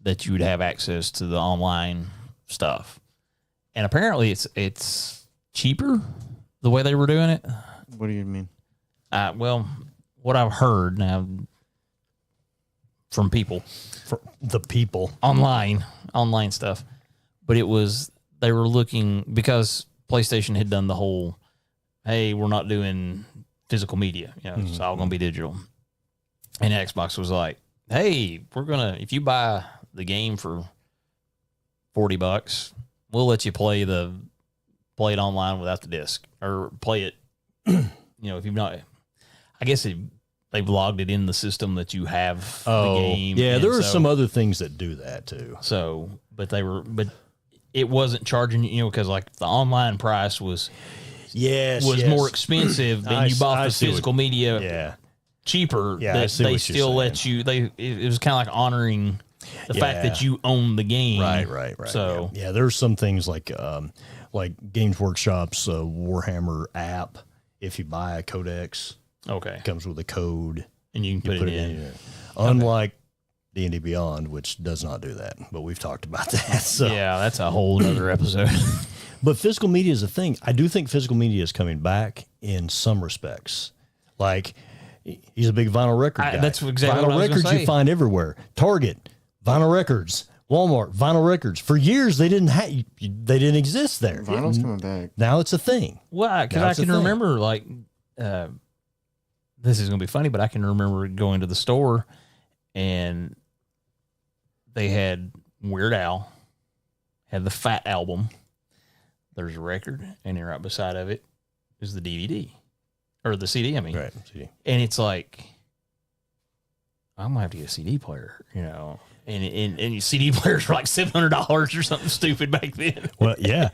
that you would have access to the online stuff. And apparently it's cheaper the way they were doing it. What do you mean? Well, what I've heard now from people, online stuff, but it was, they were looking, because PlayStation had done the whole, hey, we're not doing physical media, it's all going to be digital. And Xbox was like, hey, if you buy the game for $40, we'll let you play it online without the disc, or play it, if you've not, I guess they've logged it in the system that you have the game. Yeah, there are some other things that do that too. So, but it wasn't charging, because like the online price was more expensive than you bought the physical media cheaper. Yeah, that they still let you, it was kind of like honoring the fact that you own the game. Right. So yeah, there's some things like Games Workshop's Warhammer app. If you buy a codex, it comes with a code, and you can put it in. Unlike D&D Beyond, which does not do that, but we've talked about that. So yeah, that's a whole other episode. But physical media is a thing. I do think physical media is coming back in some respects. Like, he's a big vinyl record guy. That's exactly vinyl what I was records gonna say. You find everywhere. Target, vinyl records. Walmart, vinyl records. For years, they didn't exist there. Vinyl's coming back. Now it's a thing. Well, because I can remember, like, this is going to be funny, but I can remember going to the store and they had Weird Al, had the Fat Album. There's a record, and then right beside of it is the DVD, or the CD, I mean. Right. CD. And it's like, I'm going to have to get a CD player, And CD players were like $700 or something stupid back then. Well, yeah.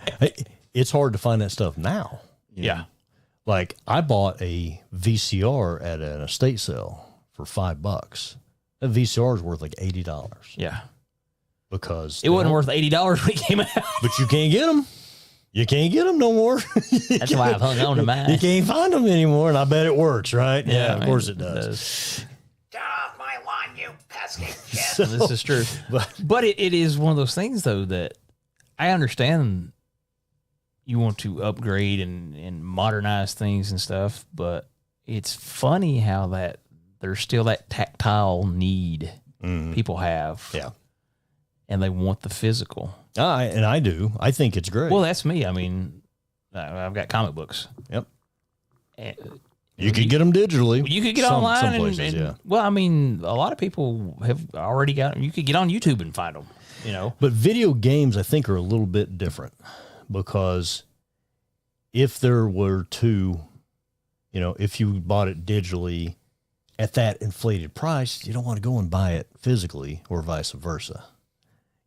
It's hard to find that stuff now. Yeah. Like, I bought a VCR at an estate sale for $5. That VCR is worth like $80. Yeah. Because it wasn't worth $80 when it came out. But you can't get them. You can't get them no more. That's why I've hung on to mine. You can't find them anymore, and I bet it works, right? Yeah, of course it does. Get off my lawn, you pesky kid. So, this is true. But it is one of those things, though, that I understand you want to upgrade and modernize things and stuff, but it's funny how that there's still that tactile need people have. Yeah. And they want the physical. And I do. I think it's great. Well, that's me. I mean, I've got comic books. Yep. And you could get them digitally. You could get online. Some places, well, I mean, a lot of people have already got. You could get on YouTube and find them. But video games, I think, are a little bit different because if there were to, if you bought it digitally at that inflated price, you don't want to go and buy it physically or vice versa.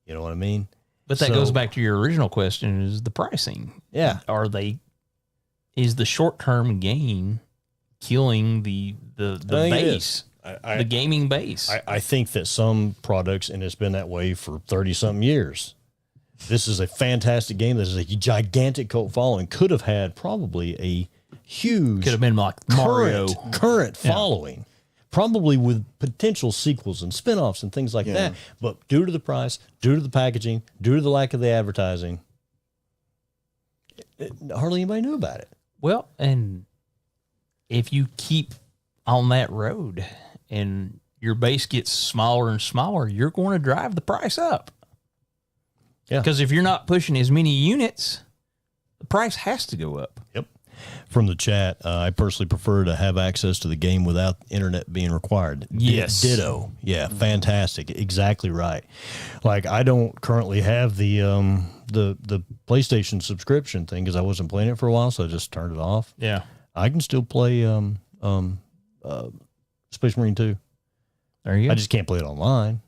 You know what I mean? But that goes back to your original question: is the pricing? Yeah. Is the short term gain killing the base? the gaming base. I think that some products, and it's been that way for 30-something years, this is a fantastic game. This is a gigantic cult following. Could have had probably a huge Could have been like Mario. current following, probably with potential sequels and spinoffs and things like that. But due to the price, due to the packaging, due to the lack of the advertising, hardly anybody knew about it. Well, and if you keep on that road and your base gets smaller and smaller, you're going to drive the price up. Yeah. Because if you're not pushing as many units, the price has to go up. Yep. From the chat, I personally prefer to have access to the game without internet being required. Yes. Ditto. Yeah, fantastic. Exactly right. Like, I don't currently have the PlayStation subscription thing because I wasn't playing it for a while, so I just turned it off. Yeah. I can still play Space Marine 2. There you go. I just can't play it online.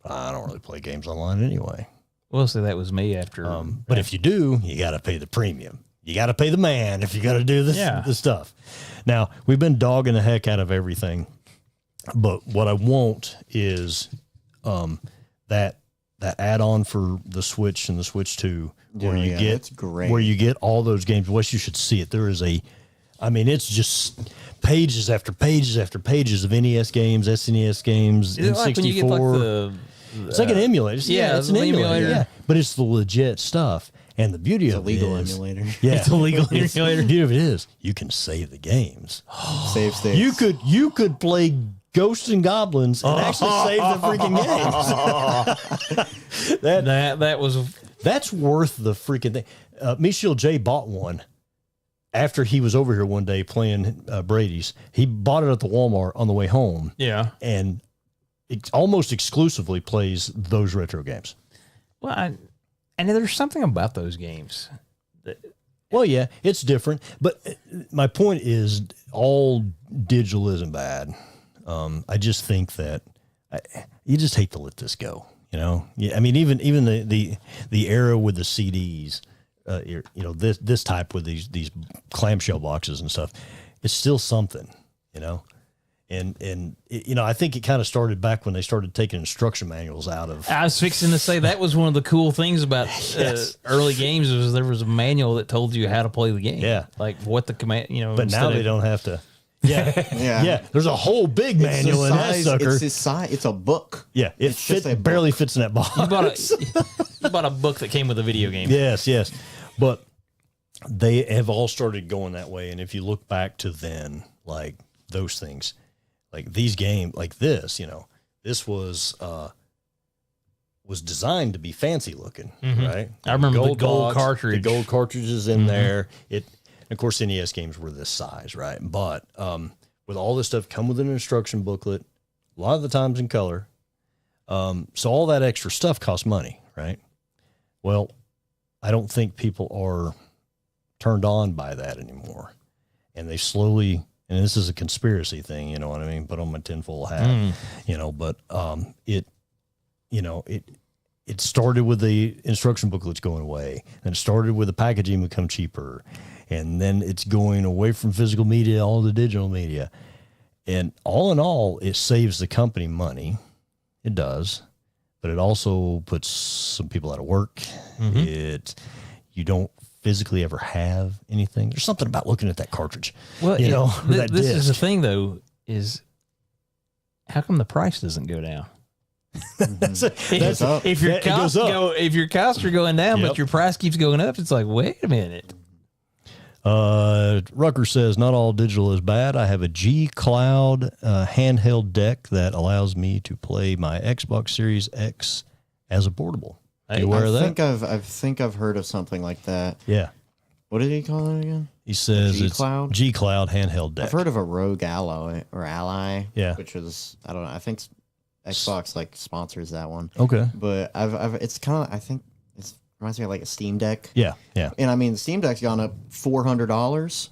I don't really play games online anyway. Well, so that was me after. But if you do, you got to pay the premium. You got to pay the man if you got to do this stuff. Now, we've been dogging the heck out of everything, but what I want is that add-on for the Switch and the Switch 2, where you get that's great. where you get all those games. Wes, you should see it. There is it's just pages after pages after pages of NES games, SNES games, is it N64. like when you get like the It's like an emulator. It's an the emulator. emulator. Yeah, but it's the legit stuff. And the beauty It's a of legal it is, emulator. yeah, It's a legal it's- emulator. The beauty of it is you can save the games. Save states. You could play Ghosts and Goblins and actually save the freaking games. that was That's worth the freaking thing. Michelle J bought one after he was over here one day playing Brady's. He bought it at the Walmart on the way home, and it almost exclusively plays those retro games. Well, and there's something about those games. Well, yeah, it's different, but my point is, all digital isn't bad. I just think that you just hate to let this go. You know, yeah. I mean, even the era with the CDs, this type with these clamshell boxes and stuff, it's still something. You know, and I think it kind of started back when they started taking instruction manuals out of. I was fixing to say that was one of the cool things about early games was there was a manual that told you how to play the game. Yeah, like what the command. But now they don't have to. Yeah, yeah. There's a whole big manual in that sucker. It's his size. It's a book. Yeah, it barely fits in that box. You bought a book that came with a video game. Yes, but they have all started going that way. And if you look back to then, like those things, like these games, like this, this was designed to be fancy looking, right? I remember the box, gold cartridge. the gold cartridges in there. Of course, NES games were this size, right? But with all this stuff, come with an instruction booklet, a lot of the times in color. So all that extra stuff costs money, right? Well, I don't think people are turned on by that anymore. And they slowly, and this is a conspiracy thing, you know what I mean? Put on my tinfoil hat, but it started with the instruction booklets going away, and it started with the packaging become cheaper. And then it's going away from physical media, all to digital media. And all in all, it saves the company money. It does. But it also puts some people out of work. You don't physically ever have anything. There's something about looking at that cartridge. Well, that this is the disc. thing, though, is how come the price doesn't go down? If your costs are going down, but your price keeps going up, it's like, wait a minute. Rucker says, not all digital is bad. I have a G Cloud handheld deck that allows me to play my Xbox Series X as a portable. Are you aware of that? I think I've heard of something like that. Yeah. What did he call it again? He says G-Cloud? it's G Cloud handheld deck. I've heard of a Rogue Ally or Ally. Yeah. Which is, I don't know. I think Xbox sponsors that one. Okay. But it's kind of, I think it reminds me of like a Steam Deck. Yeah. And I mean, the Steam Deck's gone up $400.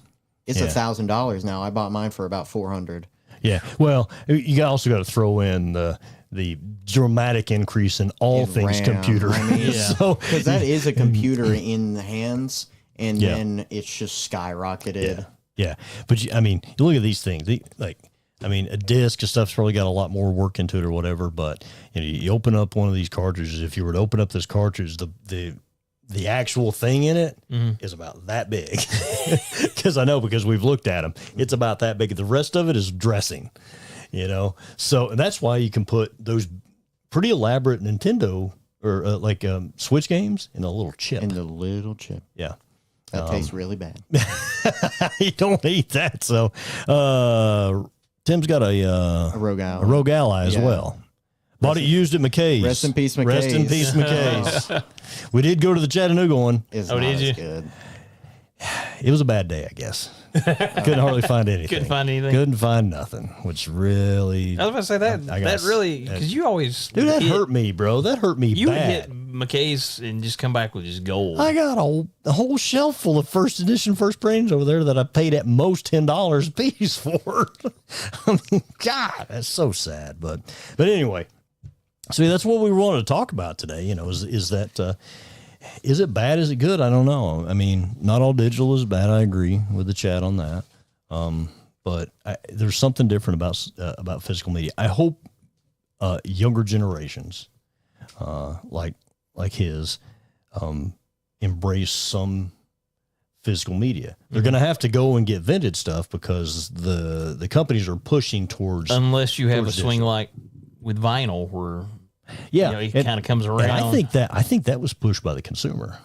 It's $1,000 now. I bought mine for about $400. Yeah. Well, you also got to throw in the dramatic increase in all things RAM. computer. I mean, So because that is a computer in the hands, and then it's just skyrocketed. Yeah. But you look at these things. I mean, a disc and stuff's probably got a lot more work into it or whatever. But you open up one of these cartridges. If you were to open up this cartridge, the actual thing in it is about that big. Because because we've looked at them, it's about that big. The rest of it is dressing. So and that's why you can put those pretty elaborate Nintendo or Switch games in a little chip. In the little chip. Yeah. That tastes really bad. You don't eat that. So Tim's got a Rogue Ally. a Rogue Ally as Yeah. well. Bought it used at McKay's. Rest in peace, Rest in McKay's. peace, McKay's. We did go to the Chattanooga one. It's Oh, not did as you? good. It was a bad day, I guess. Couldn't hardly find anything. Couldn't find anything. Couldn't find nothing, which really, I was about to say that. I That guess really, because you always dude, that hit- hurt me, bro. That hurt me You would bad. hit McKay's and just come back with just gold. I got a whole shelf full of first edition first prints over there that I paid at most $10 a piece for. I mean, God, that's so sad. But anyway, see, that's what we wanted to talk about today. Is that is it bad? Is it good? I don't know. I mean, not all digital is bad. I agree with the chat on that. But there's something different about physical media. I hope younger generations, like his, embrace some physical media. They're going to have to go and get vintage stuff because the companies are pushing towards. Unless you have a towards swing digital. like with vinyl where Yeah, it and- kind of comes around. and I think that was pushed by the consumer.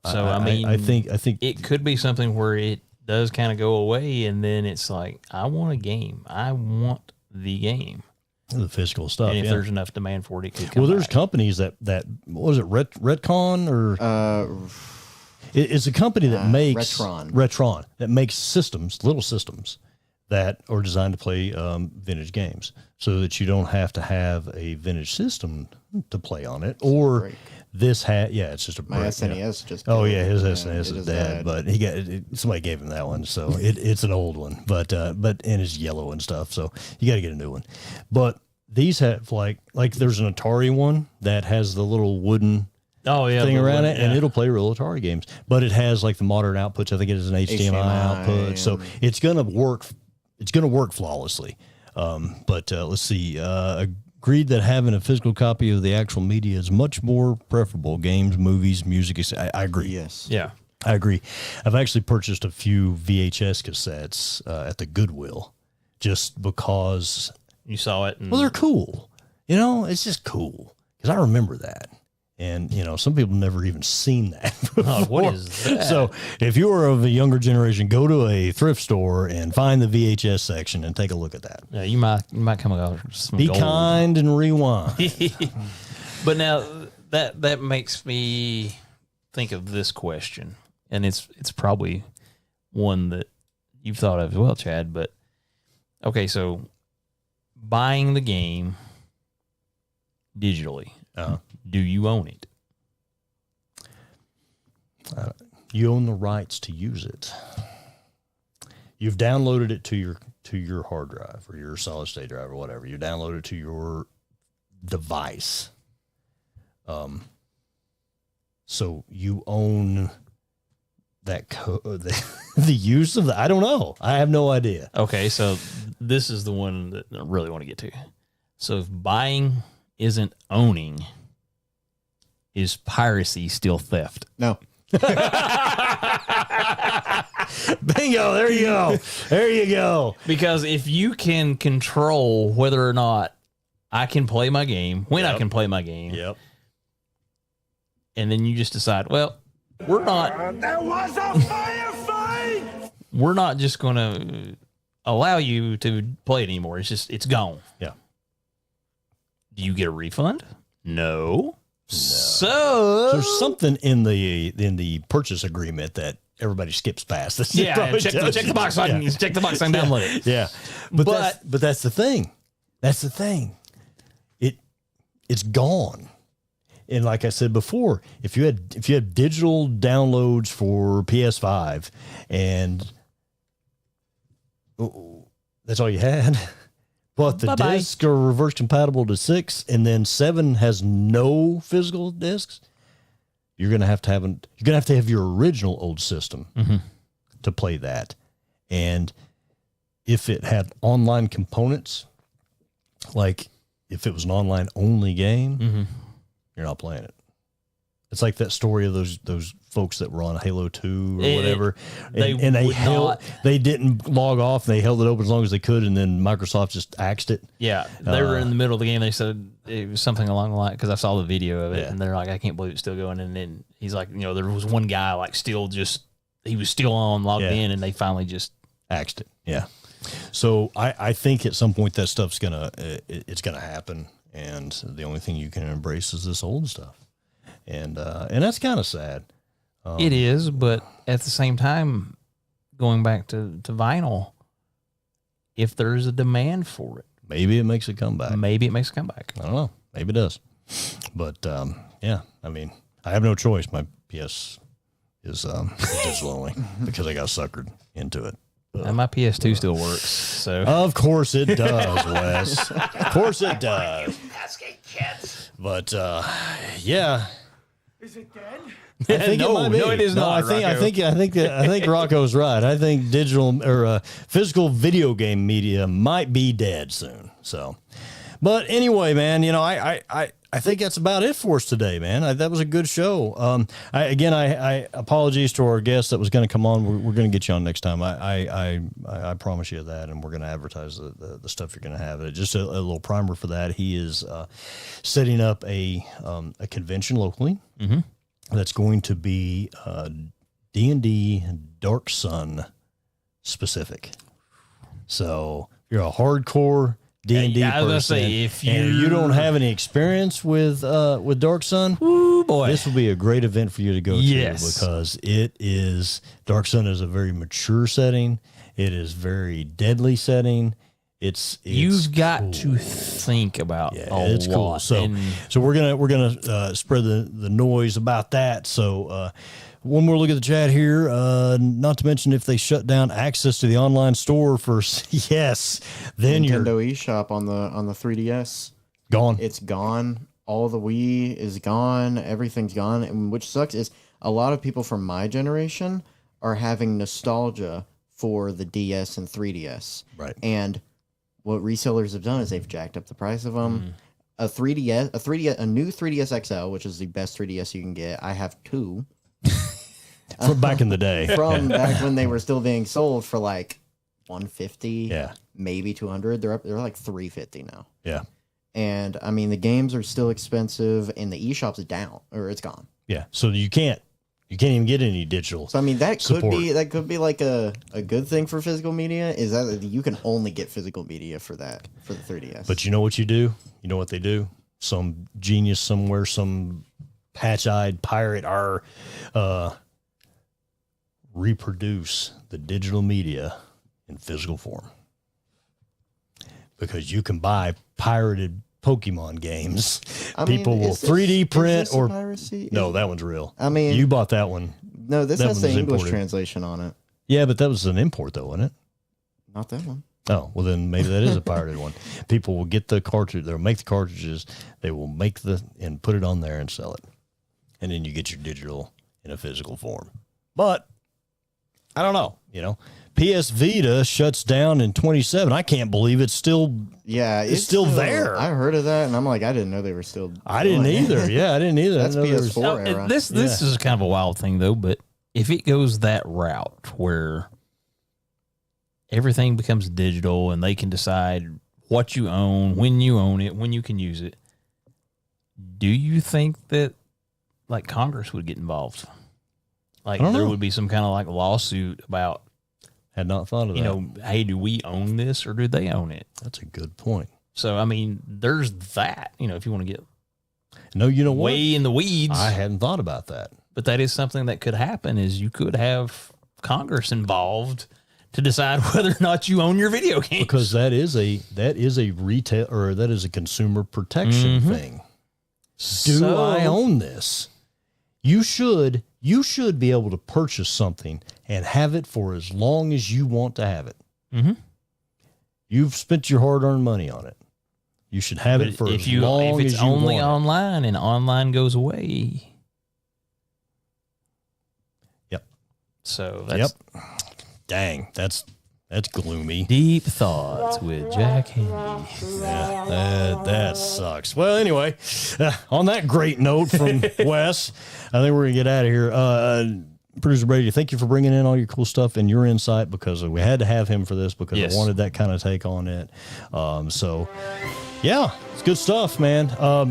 So, I mean, I think it could be something where it does kind of go away, and then it's like, I want a game. I want the game. the physical stuff. And if yeah. there's enough demand for it, it could come Well, there's back. companies that what was it, Retcon or it's a company that makes Retron that makes little systems that are designed to play vintage games, so that you don't have to have a vintage system to play on it. Or break. it's just a My break, SNES just. Oh killed yeah, it. his Yeah, SNES it is just dead, died. but he got somebody gave him that one, so it's an old one, but and it's yellow and stuff, so you got to get a new one. But these have like there's an Atari one that has the little wooden thing around it, and it'll play real Atari games, but it has like the modern outputs. I think it is an HDMI output, so it's gonna work. It's gonna work flawlessly. But let's see. Agreed that having a physical copy of the actual media is much more preferable. Games, movies, music. I agree. Yes. Yeah. I agree. I've actually purchased a few VHS cassettes at the Goodwill just because. You saw it. And Well, they're cool. It's just cool because I remember that. And, some people never even seen that Oh, what before. is that? So if you are of a younger generation, go to a thrift store and find the VHS section and take a look at that. yeah, you might come across some Be gold. kind and rewind. But now that makes me think of this question, and it's probably one that you've thought of as well, Chad. But okay, so buying the game digitally, do you own it? You own the rights to use it. You've downloaded it to your hard drive or your solid state drive or whatever. You download it to your device. So you own that the use of the. I don't know. I have no idea. Okay, so this is the one that I really want to get to. So if buying isn't owning, is piracy still theft? No. Bingo! There you go. There you go. Because if you can control whether or not I can play my game, when I Yep. can play my game, Yep. and then you just decide, well, we're not There was a firefight! we're not just going to allow you to play it anymore. It's gone. Yeah. Do you get a refund? No. So There's something in the purchase agreement that everybody skips past. This yeah, probably check tells the you. box. So I can Yeah. check the box. So I can download it. Yeah, but that's the thing. That's the thing. It's gone. And like I said before, if you had digital downloads for PS5 and that's all you had, but the Bye-bye. discs are reverse compatible to 6, and then 7 has no physical discs, you're gonna have to have your original old system Mhm. to play that. And if it had online components, like if it was an online only game, Mm-hmm. you're not playing it. It's like that story of those folks that were on Halo 2 or It- whatever. they and would not- they didn't log off. They held it open as long as they could, and then Microsoft just axed it. Yeah, they were in the middle of the game. They said it was something along the line because I saw the video of it, Yeah. and they're like, "I can't believe it's still going." And then he's like, there was one guy like he was still on logged Yeah. in, and they finally just Axed it. Yeah. So I think at some point that stuff's it's gonna happen, and the only thing you can embrace is this old stuff, and that's kind of sad. it is. But at the same time, going back to vinyl, if there's a demand for it, Maybe it makes a comeback. maybe it makes a comeback. I don't know. Maybe it does. But yeah, I mean, I have no choice. My PS is digital only because I got suckered into it. And my PS2 still works. So Of course it does, Wes. Of course it does. But yeah, Is it dead? I think No, it might be. no, it is not, I think Rocco's right. I think digital or physical video game media might be dead soon. So, but anyway, man, I think that's about it for us today, man. That was a good show. I apologies to our guest that was going to come on. We're going to get you on next time. I promise you that, and we're going to advertise the stuff you're going to have. Just a little primer for that. He is setting up a convention locally. Mm-hmm. That's going to be D&D Dark Sun specific. So if you're a hardcore D&D Yeah, I was gonna person, say, if and you don't have any experience with Dark Sun, ooh boy, this will be a great event for you to go Yes. to because it is Dark Sun is a very mature setting. It is very deadly setting. It's you've got cool. to think about It's a cool. lot. So And we're gonna spread the noise about that. So one more look at the chat here. Not to mention if they shut down access to the online store for yes, then you're Nintendo eShop on the 3DS. gone. It's gone. All the Wii is gone. Everything's gone. And which sucks is a lot of people from my generation are having nostalgia for the DS and 3DS. Right. And what resellers have done is they've jacked up the price of them. A new 3DS XL, which is the best 3DS you can get. I have two From back in the day. from back when they were still being sold for like 150, Yeah. maybe 200. They're like 350 now. Yeah. And I mean, the games are still expensive, and the eShop's down or it's gone. Yeah. So you can't even get any digital. So I mean, that Support. could be like a good thing for physical media. Is that you can only get physical media for the 3DS. But you know what you do? You know what they do? Some genius somewhere, some patch-eyed pirate reproduce the digital media in physical form. Because you can buy pirated Pokemon games. I mean, People will is this- 3D is print this a or piracy? no, that one's real. I mean, You bought that one. no, this that has one the was English imported. translation on it. Yeah, but that was an import though, wasn't it? Not that one. Oh, well then maybe that is a pirated one. People will get the cartridge, they'll make the cartridges, they will make and put it on there and sell it. And then you get your digital in a physical form. But I don't know, PS Vita shuts down in 27. I can't believe it's still Yeah, It's still there. I heard of that, and I'm like, I didn't know they were still. I didn't doing it. either. Yeah, I didn't either. I That's didn't know there was- PS4 Now, era. this Yeah. is kind of a wild thing though, but if it goes that route where everything becomes digital and they can decide what you own, when you own it, when you can use it, do you think that like Congress would get involved? Like I don't there know. would be some kind of like lawsuit about, Had not thought of that. hey, do we own this or do they own it? That's a good point. So I mean, there's that, if you want to get No, you know what? way in the weeds. I hadn't thought about that. But that is something that could happen is you could have Congress involved to decide whether or not you own your video games. Because that is a retail or that is a consumer protection Mhm. thing. Do I own this? You should be able to purchase something and have it for as long as you want to have it. Mhm. You've spent your hard-earned money on it. You should have But it for if as you long if it's as you only want it. online and online goes away. Yep. So that's Dang, that's That's gloomy. Deep thoughts with Jack Handy. Yeah, that sucks. Well, anyway, on that great note from Wes, I think we're gonna get out of here. Producer Brady, thank you for bringing in all your cool stuff and your insight, because we had to have him for this because Yes. I wanted that kind of take on it. So, yeah, it's good stuff, man.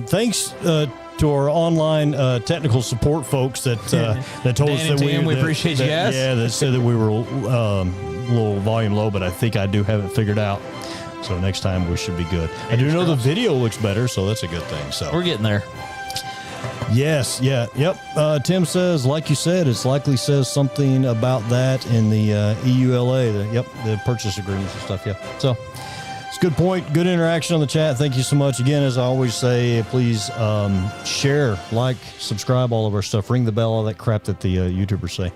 Thanks to our online technical support folks that told Dan us and that Tim, we appreciate you guys. Yeah, that said that we were a little volume low, but I think I do have it figured out. So next time we should be good. I do know the video looks better, so that's a good thing. So We're getting there. yes, yeah, yep. Tim says, like you said, it's likely says something about that in the EULA. The purchase agreements and stuff. Yeah. So it's a good point. Good interaction on the chat. Thank you so much. Again, as I always say, please share, like, subscribe, all of our stuff. Ring the bell, all that crap that the YouTubers say.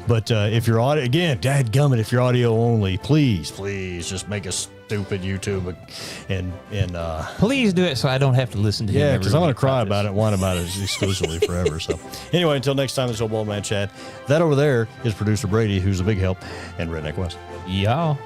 But if you're audio, again, dadgummit, if you're audio only, please just make a stupid YouTube and Please do it so I don't have to listen to him. yeah, every because I'm going week to cry this. about it, whine about it exclusively forever. So anyway, until next time, this is Old Bald Man Chad. That over there is producer Brady, who's a big help, and Redneck West. Y'all.